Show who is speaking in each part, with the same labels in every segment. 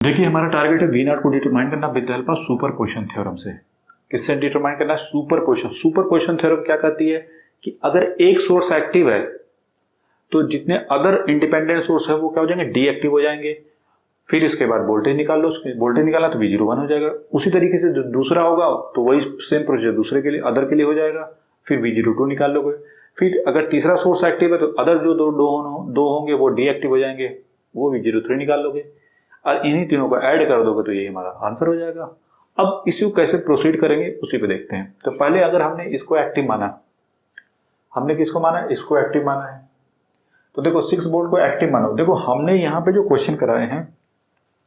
Speaker 1: देखिए हमारा टारगेट है वी नॉट को डिटरमाइन करना with the help of super position theorem से। किससे डिटरमाइन करना है? Super position. Super position theorem क्या कहती है कि अगर एक सोर्स एक्टिव है तो जितने अदर इंडिपेंडेंट सोर्स है वो क्या हो जाएंगे? डीएक्टिव हो जाएंगे। फिर इसके बाद वोल्टेज निकाल लो, वोल्टेज निकाला तो V01 हो जाएगा। उसी तरीके से जो दूसरा होगा तो वही सेम प्रोसीजर दूसरे के लिए, अदर के लिए हो जाएगा। फिर V02 निकाल लोगे। फिर अगर तीसरा सोर्स एक्टिव है तो अदर जो दो होंगे वो डीएक्टिव हो जाएंगे, वो V03 निकाल लोगे और इन्हीं तीनों को ऐड कर दोगे तो यही हमारा आंसर हो जाएगा। अब इसी को कैसे प्रोसीड करेंगे उसी पे देखते हैं। तो पहले अगर हमने इसको एक्टिव माना, हमने किसको माना? इसको एक्टिव माना है। तो देखो 6 वोल्ट को एक्टिव मानो। देखो हमने यहाँ पे जो क्वेश्चन कराए हैं,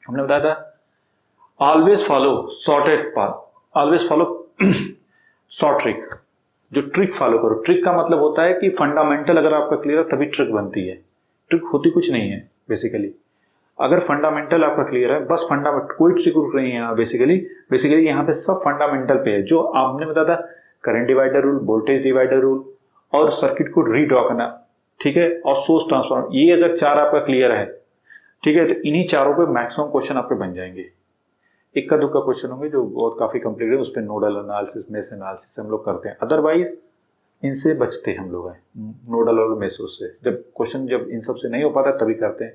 Speaker 1: हमने बताया था always follow shorted path, always follow short trick. जो ट्रिक फॉलो करो, ट्रिक का मतलब होता है कि फंडामेंटल अगर आपका क्लियर है तभी ट्रिक बनती है। ट्रिक होती कुछ नहीं है बेसिकली। अगर फंडामेंटल आपका क्लियर है, बस फंडामेंटल, कोई ट्रिक नहीं है यहाँ बेसिकली यहाँ पे सब फंडामेंटल पे है। जो आपने बताया था current divider rule, voltage divider rule और सर्किट को रीड्रॉ करना, ठीक है, और सोर्स ट्रांसफॉर्म, ये अगर चार आपका क्लियर है, ठीक है, तो इन्हीं चारों पे मैक्सिमम क्वेश्चन आपके बन जाएंगे। इक्का दुक्का क्वेश्चन होंगे जो बहुत काफी कंप्लीट है, उस पर नोडल एनालिसिस, मेश एनालिसिस हम लोग करते हैं। अदरवाइज इनसे बचते हम लोग हैं, नोडल और मेसोस से। जब इन सब से नहीं हो पाता तभी करते हैं।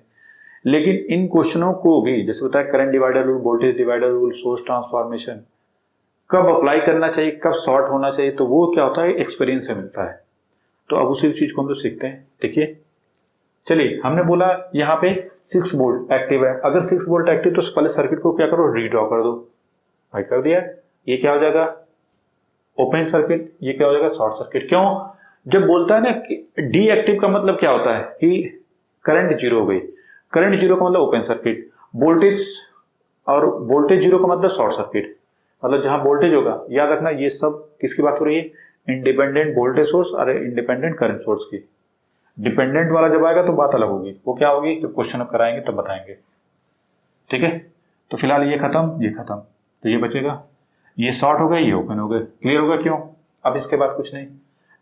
Speaker 1: लेकिन इन क्वेश्चनों को भी, जैसे बताया current divider rule, voltage divider rule, source transformation, कब अप्लाई करना चाहिए, कब शॉर्ट होना चाहिए, तो वो क्या होता है एक्सपीरियंस से मिलता है। तो अब उसी चीज को हम लोग सीखते हैं। देखिए चलिए, हमने बोला यहाँ पे 6 वोल्ट एक्टिव है। अगर 6 वोल्ट एक्टिव तो पहले सर्किट को क्या करो? रीड्रॉ कर दो। भाई कर दिया। ये क्या हो जाएगा? Open circuit. ये क्या हो जाएगा? Short circuit. क्यों? जब बोलता है ना कि डी एक्टिव का मतलब क्या होता है कि करंट जीरो हो गई। करंट जीरो का मतलब ओपन सर्किट, वोल्टेज और वोल्टेज जीरो का मतलब शॉर्ट सर्किट। मतलब जहां वोल्टेज होगा, याद रखना ये सब किसकी बात हो रही है? इंडिपेंडेंट वोल्टेज सोर्स और इंडिपेंडेंट करंट सोर्स की। डिपेंडेंट वाला जब आएगा तो बात अलग होगी, वो क्या होगी जब क्वेश्चन अब कराएंगे तब बताएंगे। ठीक है, तो फिलहाल ये खत्म, ये खत्म, तो ये बचेगा। ये शॉर्ट हो गए, ये ओपन हो गए। क्लियर होगा क्यों? अब इसके बाद कुछ नहीं।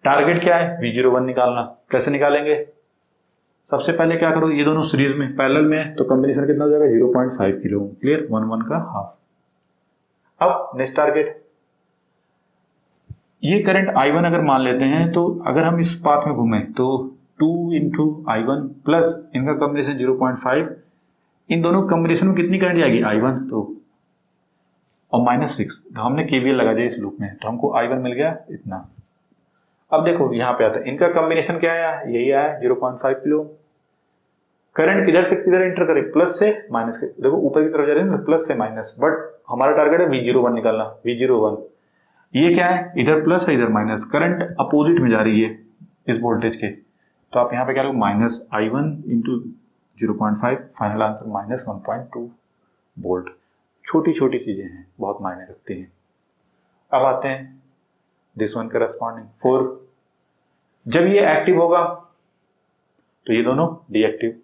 Speaker 1: टारगेट क्या है? V01 निकालना। कैसे निकालेंगे? सबसे पहले क्या करो, ये दोनों सीरीज में पैरेलल में है तो कॉम्बिनेशन कितना हो जाएगा? 0.5 किलो। क्लियर? 1 का हाफ। अब नेक्स्ट टारगेट, ये करंट I1 अगर मान लेते हैं तो अगर हम इस पाथ में घूमें तो 2 इंटू I1 प्लस इनका कॉम्बिनेशन 0.5, इन दोनों कॉम्बिनेशन में कितनी करंट जाएगी? I1 तो, और -6, तो हमने KVL लगा दिया इस लूप में तो हमको I1 मिल गया इतना। अब देखो यहाँ पे आता है, इनका कॉम्बिनेशन क्या आया? यही आया 0.5 किलो। करंट किधर से किधर एंटर करे? प्लस से माइनस के। देखो ऊपर की तरफ जा रहे हैं ना, प्लस से माइनस, बट हमारा टारगेट है V01 निकालना। V01 ये क्या है? इधर प्लस है इधर माइनस, करंट अपोजिट में जा रही है इस वोल्टेज के, तो आप यहाँ पे क्या लोगे? -I1 into 0.5, final answer -1.2 volt. छोटी छोटी चीजें हैं, बहुत मायने रखती हैं। अब आते हैं दिस वन करस्पॉन्डिंग 4। जब ये एक्टिव होगा तो ये दोनों डीएक्टिव।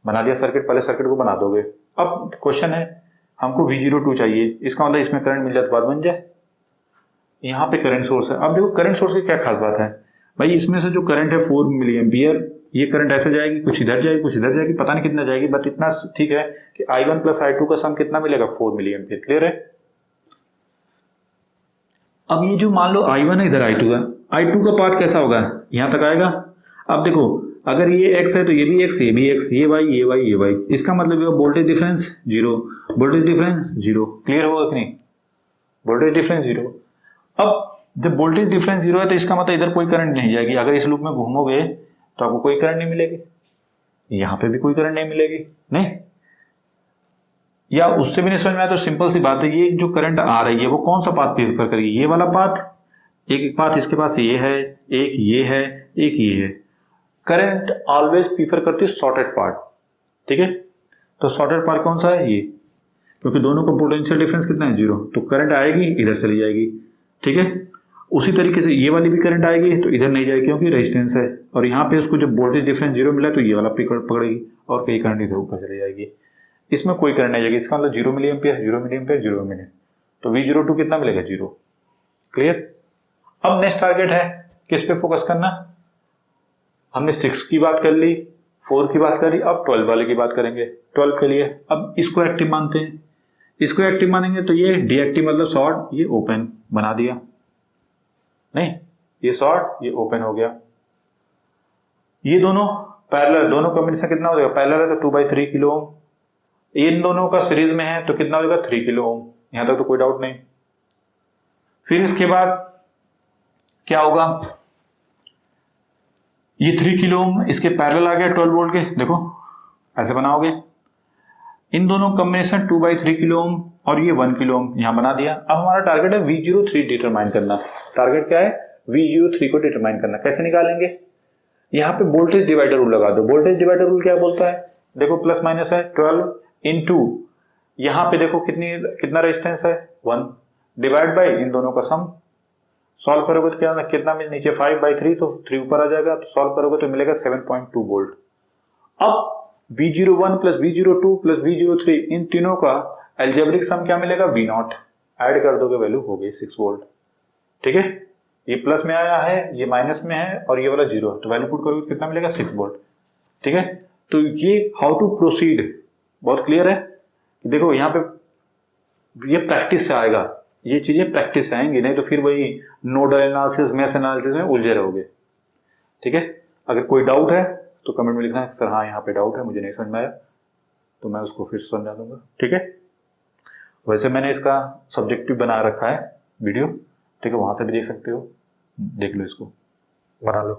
Speaker 1: बना दिया सर्किट, पहले सर्किट को बना दोगे। अब क्वेश्चन है हमको V02 चाहिए, इसका मतलब इसमें करंट मिल जाए तो बात बन जाए। यहाँ पे करंट सोर्स है। अब देखो करंट सोर्स की क्या खास बात है भाई, इसमें से जो करंट है 4 मिली एम्पियर, ये करंट ऐसे जाएगी, कुछ इधर जाएगी कुछ इधर जाएगी, पता नहीं कितना जाएगी, बट इतना ठीक है कि I1 प्लस I2 का सम कितना मिलेगा? 4 मिली एम्पियर। क्लियर है? अब ये जो मान लो I1 है, इधर I2 है, I2 का पाथ कैसा होगा? यहाँ तक आएगा। अब देखो अगर ये x है तो ये भी x, ये भी x, ये y, ये y, ये y, इसका मतलब ये voltage difference 0, voltage difference 0। Clear होगा कि नहीं? Voltage difference 0। अब जब वोल्टेज डिफरेंस 0 है तो इसका मतलब इधर कोई करंट नहीं जाएगी। अगर इस लूप में घूमोगे तो आपको कोई करंट नहीं मिलेगी, यहां पे भी कोई करंट नहीं मिलेगी, नहीं, या उससे भी नहीं समझ में आया तो सिंपल सी बात है, ये जो करंट आ रही है वो कौन सा पाथ प्रेफर करेगी? ये वाला पाथ। एक पाथ इसके पास ये है, एक ये है, एक ये है। करंट ऑलवेज प्रीफर करती है शॉर्टेड पार्ट। ठीक है, तो शॉर्टेड पार्ट कौन सा है? ये, क्योंकि दोनों का पोटेंशियल डिफरेंस कितना है? 0, तो करंट आएगी इधर चली जाएगी। ठीक है, उसी तरीके से ये वाली भी करंट आएगी तो इधर नहीं जाएगी क्योंकि रेजिस्टेंस है, और यहाँ पे उसको जब वोल्टेज डिफरेंस 0 मिला तो ये वाला पकड़ेगी और कई करंट इधर ऊपर चली जाएगी। इसमें कोई करंट नहीं जाएगी, इसका मतलब 0 मिली एम्पियर, 0 मिली एम्पियर, 0 मिली, तो V02 कितना मिलेगा? 0। क्लियर? अब नेक्स्ट टारगेट है किस पे फोकस करना? हमने 6 की बात कर ली, 4 की बात करी, अब 12 वाले की बात करेंगे। 12 के लिए अब इसको एक्टिव मानते हैं, इसको एक्टिव मानेंगे तो ये डीएक्टिव मतलब शॉर्ट, ये ओपन बना दिया, नहीं ये शॉर्ट ये ओपन हो गया। ये दोनों पैरेलल, दोनों कॉम्बिनेशन कितना हो जाएगा, पैरेलल है तो 2/3 किलो ओम, इन दोनों का सीरीज में है तो कितना हो जाएगा 3 किलो ओम। यहां तक तो कोई डाउट नहीं। फिर इसके बाद क्या होगा, ये 3 किलो ओम इसके पैरेलल आ गया 12 वोल्ट के, देखो ऐसे बनाओगे। इन दोनों कॉम्बिनेशन 2/3 किलो ओम और ये 1 किलो ओम यहां बना दिया। अब हमारा टारगेट है V03 डिटरमाइन करना। टारगेट क्या है, V03 को डिटरमाइन करना। कैसे निकालेंगे, यहां पे वोल्टेज डिवाइडर रूल लगा दो। वोल्टेज डिवाइडर रूल क्या बोलता है, देखो प्लस माइनस है 12 इनटू, यहां पे देखो कितना रेजिस्टेंस है 1, डिवाइड बाय इन दोनों का सम। सॉल्व करोगे तो क्या कितना मिल, नीचे 5/3 तो 3 ऊपर आ जाएगा, तो सॉल्व करोगे तो मिलेगा 7.2 वोल्ट। अब V01 plus V02 plus V03 इन तीनों का एल्जेब्रिक सम क्या मिलेगा, V0, ऐड कर दोगे वैल्यू हो गई 6 वोल्ट। ठीक है, ये प्लस में आया है, ये माइनस में है और ये वाला 0 है, तो वैल्यू पुट करोगे कितना मिलेगा 6 वोल्ट। ठीक है, तो ये हाउ टू प्रोसीड बहुत क्लियर है। देखो यहाँ पे ये प्रैक्टिस से आएगा, ये चीजें प्रैक्टिस से आएंगी, नहीं तो फिर वही नोडल एनालिसिस मेश एनालिसिस में उलझे रहोगे। ठीक है, अगर कोई डाउट है तो कमेंट में लिखना है सर हाँ यहाँ पे डाउट है, मुझे नहीं समझ में आया, तो मैं उसको फिर समझा दूंगा। ठीक है, वैसे मैंने इसका सब्जेक्टिव बना रखा है वीडियो, ठीक है, वहां से भी देख सकते हो, देख लो, इसको बना लो।